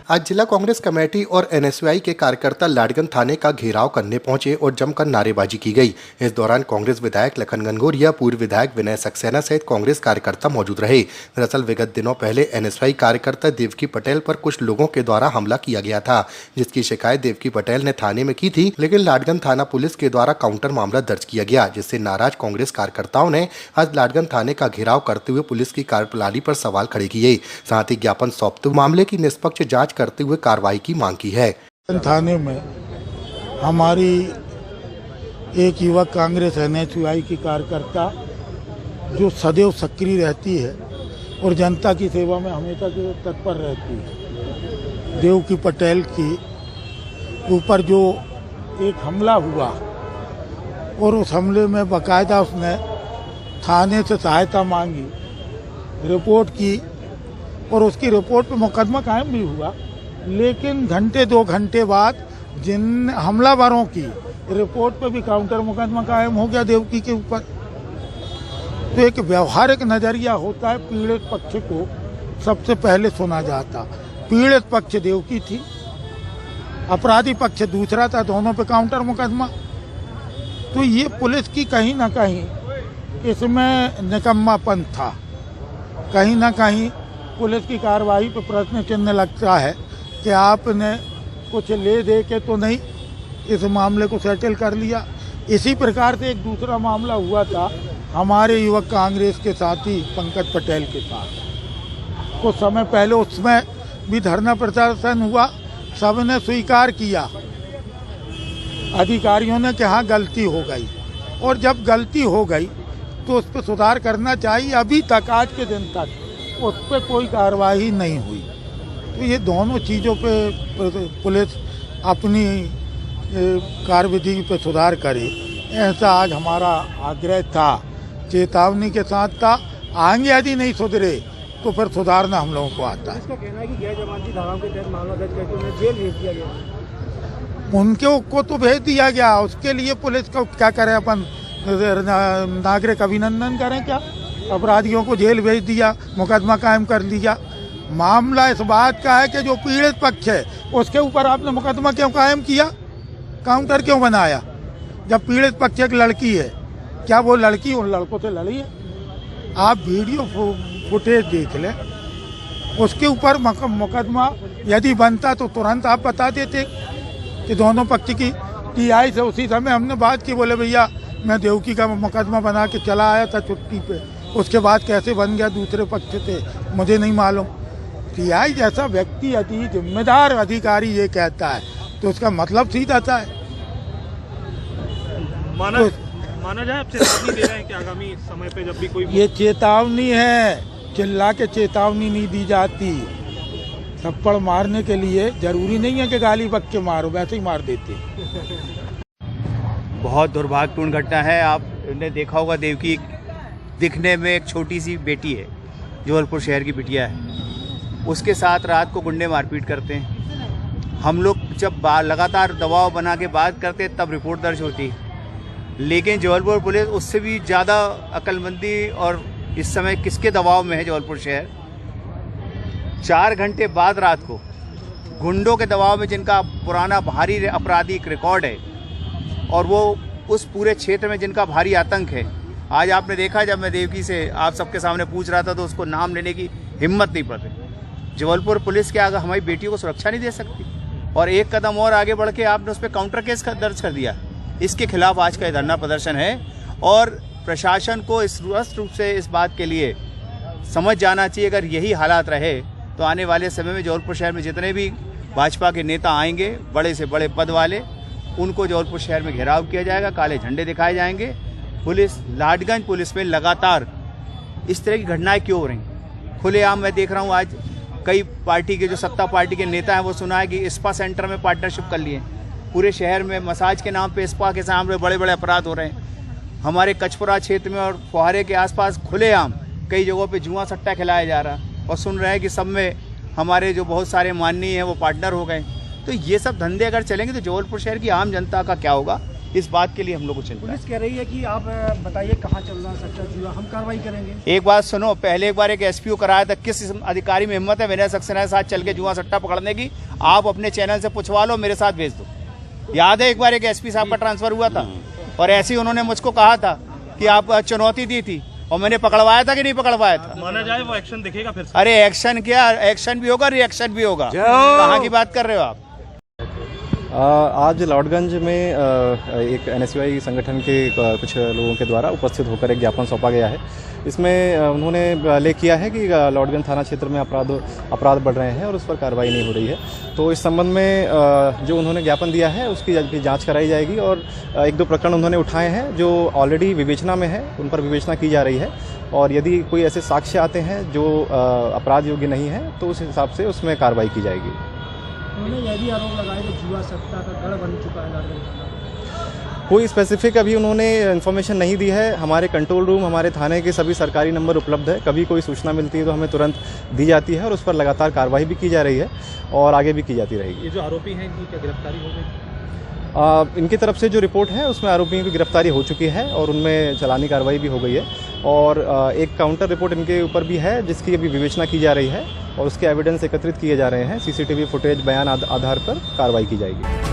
आज जिला कांग्रेस कमेटी और एनएसयूआई के कार्यकर्ता लाडगंज थाने का घेराव करने पहुंचे और जमकर नारेबाजी की गई। इस दौरान कांग्रेस विधायक लखन घनघोरिया, पूर्व विधायक विनय सक्सेना सहित कांग्रेस कार्यकर्ता मौजूद रहे। दरअसल विगत दिनों पहले एनएसयूआई कार्यकर्ता देवकी पटेल पर कुछ लोगों के द्वारा हमला किया गया था, जिसकी शिकायत देवकी पटेल ने थाने में की थी, लेकिन लाडगंज थाना पुलिस के द्वारा काउंटर मामला दर्ज किया गया, जिससे नाराज कांग्रेस कार्यकर्ताओं ने आज लाडगंज थाने का घेराव करते हुए पुलिस की कार्यप्रणाली पर सवाल खड़े किए। साथ ही ज्ञापन सौंपते मामले की निष्पक्ष जांच करते हुए कार्रवाई की मांग की है। थाने में हमारी एक युवक कांग्रेस एनएसयूआई की कार्यकर्ता जो सदैव सक्रिय रहती है और जनता की सेवा में हमेशा के तत्पर रहती है, देवकी पटेल की ऊपर जो एक हमला हुआ और उस हमले में बाकायदा उसने थाने से सहायता मांगी, रिपोर्ट की और उसकी रिपोर्ट पे मुकदमा कायम भी हुआ, लेकिन घंटे 2 घंटे बाद जिन हमलावरों की रिपोर्ट पे भी काउंटर मुकदमा कायम हो गया देवकी के ऊपर। तो एक व्यवहारिक नजरिया होता है, पीड़ित पक्ष को सबसे पहले सुना जाता। पीड़ित पक्ष देवकी थी, अपराधी पक्ष दूसरा था, दोनों पे काउंटर मुकदमा। तो ये पुलिस की कहीं ना कहीं इसमें निकम्मापन था, कहीं ना कहीं पुलिस की कार्रवाई पर प्रश्न चिन्ह लगता है कि आपने कुछ ले दे के तो नहीं इस मामले को सेटल कर लिया। इसी प्रकार से एक दूसरा मामला हुआ था हमारे युवक कांग्रेस के साथी पंकज पटेल के साथ। कुछ समय पहले उसमें भी धरना प्रदर्शन हुआ, सबने स्वीकार किया, अधिकारियों ने कहा गलती हो गई, और जब गलती हो गई तो उस पर सुधार करना चाहिए। अभी तक आज के दिन तक उस पर कोई कार्रवाई नहीं हुई। तो ये दोनों चीज़ों पे पुलिस अपनी कार्यविधि पे सुधार करे, ऐसा आज हमारा आग्रह था, चेतावनी के साथ था। आगे यदि नहीं सुधरे तो फिर सुधारना हम लोगों को आता है। इसका कहना है कि गैर जमानती धाराओं के तहत मामला दर्ज करके उन्हें जेल भेज दिया गया। उनके को तो भेज दिया गया, उसके लिए पुलिस को क्या करें, अपन नागरिक अभिनंदन करें क्या? अपराधियों को जेल भेज दिया, मुकदमा कायम कर लिया। मामला इस बात का है कि जो पीड़ित पक्ष है उसके ऊपर आपने मुकदमा क्यों कायम किया, काउंटर क्यों बनाया? जब पीड़ित पक्ष एक लड़की है, क्या वो लड़की उन लड़कों से लड़ी है? आप वीडियो फुटेज देख लें, उसके ऊपर मुकदमा यदि बनता तो तुरंत आप बता देते कि दोनों पक्ष की टीआई से उसी समय हमने बात की, बोले भैया मैं देवकी का मुकदमा बना के चला आया था छुट्टी पे, उसके बाद कैसे बन गया दूसरे पक्ष से मुझे नहीं मालूम। टीआई जैसा व्यक्ति यदि जिम्मेदार अधिकारी ये कहता है तो उसका मतलब सीधा था। माना जाए आप चेतावनी दे रहे हैं कि आगामी समय पे जब भी कोई ये चेतावनी है, चिल्ला के चेतावनी नहीं दी जाती। थप्पड़ मारने के लिए जरूरी नहीं है कि गाली बक के मारो, वैसे ही मार देते। बहुत दुर्भाग्यपूर्ण घटना है। आपने देखा होगा देवकी दिखने में एक छोटी सी बेटी है, जबलपुर शहर की बिटिया है, उसके साथ रात को गुंडे मारपीट करते हैं। हम लोग जब लगातार दबाव बना के बात करते हैं तब रिपोर्ट दर्ज होती है, लेकिन जबलपुर पुलिस उससे भी ज़्यादा अक्लमंदी और इस समय किसके दबाव में है जबलपुर शहर। 4 घंटे बाद रात को गुंडों के दबाव में, जिनका पुराना भारी आपराधिक रिकॉर्ड है और वो उस पूरे क्षेत्र में जिनका भारी आतंक है। आज आपने देखा जब मैं देवकी से आप सबके सामने पूछ रहा था तो उसको नाम लेने की हिम्मत नहीं पड़ रही। जबलपुर पुलिस के आगे हमारी बेटियों को सुरक्षा नहीं दे सकती, और एक कदम और आगे बढ़ के आपने उस पर काउंटर केस दर्ज कर दिया। इसके खिलाफ आज का धरना प्रदर्शन है, और प्रशासन को स्पष्ट रूप से इस बात के लिए समझ जाना चाहिए, अगर यही हालात रहे तो आने वाले समय में जबलपुर शहर में जितने भी भाजपा के नेता आएंगे, बड़े से बड़े पद वाले, उनको जबलपुर शहर में घेराव किया जाएगा, काले झंडे दिखाए जाएंगे। पुलिस, लाडगंज पुलिस में लगातार इस तरह की घटनाएं क्यों हो रही? खुलेआम मैं देख रहा हूँ आज कई पार्टी के जो सत्ता पार्टी के नेता हैं वो सुना है कि स्पा सेंटर में पार्टनरशिप कर लिए। पूरे शहर में मसाज के नाम पे स्पा के सामने बड़े बड़े अपराध हो रहे हैं। हमारे कचपुरा क्षेत्र में और फुहारे के आसपास खुलेआम कई जगहों पे जुआ सट्टा खिलाया जा रहा, और सुन रहे हैं कि सब में हमारे जो बहुत सारे माननीय हैं वो पार्टनर हो गए। तो ये सब धंधे अगर चलेंगे तो जबलपुर शहर की आम जनता का क्या होगा? इस बात के लिए हम लोग को चिंता है। पुलिस कह रही है कि आप बताइए कहाँ चल रहा है सट्टा जुआ, हम कार्रवाई करेंगे। एक बात सुनो, पहले एक बार एक एसपीओ कराया था, किस अधिकारी में हिम्मत है विनय सक्सेना के साथ चल के जुआ सट्टा पकड़ने की? आप अपने चैनल से पूछवा लो, मेरे साथ भेज दो। याद है एक बार एक एसपी साहब का ट्रांसफर हुआ था और ऐसे ही उन्होंने मुझको कहा था कि आप चुनौती दी थी और मैंने पकड़वाया था कि नहीं पकड़वाया था? माना जाए वो एक्शन दिखेगा फिर से। अरे एक्शन क्या, एक्शन भी होगा, रिएक्शन भी होगा। कहाँ की बात कर रहे हो आप? आज लॉर्डगंज में एक एनएसयूआई संगठन के कुछ लोगों के द्वारा उपस्थित होकर एक ज्ञापन सौंपा गया है। इसमें उन्होंने लेख किया है कि लॉर्डगंज थाना क्षेत्र में अपराध बढ़ रहे हैं और उस पर कार्रवाई नहीं हो रही है। तो इस संबंध में जो उन्होंने ज्ञापन दिया है उसकी जांच कराई जाएगी और एक दो प्रकरण उन्होंने उठाए हैं जो ऑलरेडी विवेचना में है, उन पर विवेचना की जा रही है और यदि कोई ऐसे साक्ष्य आते हैं जो अपराध योग्य नहीं है तो उस हिसाब से उसमें कार्रवाई की जाएगी। उन्होंने यह भी आरोप लगाया कि जुआ सट्टा का गढ़ बन चुका है लाडगंज थाना। कोई स्पेसिफिक अभी उन्होंने इन्फॉर्मेशन नहीं दी है। हमारे कंट्रोल रूम, हमारे थाने के सभी सरकारी नंबर उपलब्ध है, कभी कोई सूचना मिलती है तो हमें तुरंत दी जाती है और उस पर लगातार कार्रवाई भी की जा रही है और आगे भी की जाती रहेगी। ये जो आरोपी हैं इनकी क्या गिरफ्तारी हो गई? इनकी तरफ से जो रिपोर्ट है उसमें आरोपियों की गिरफ्तारी हो चुकी है और उनमें चालानी कार्रवाई भी हो गई है और एक काउंटर रिपोर्ट इनके ऊपर भी है जिसकी अभी विवेचना की जा रही है और उसके एविडेंस एकत्रित किए जा रहे हैं। सीसीटीवी फुटेज बयान आधार पर कार्रवाई की जाएगी।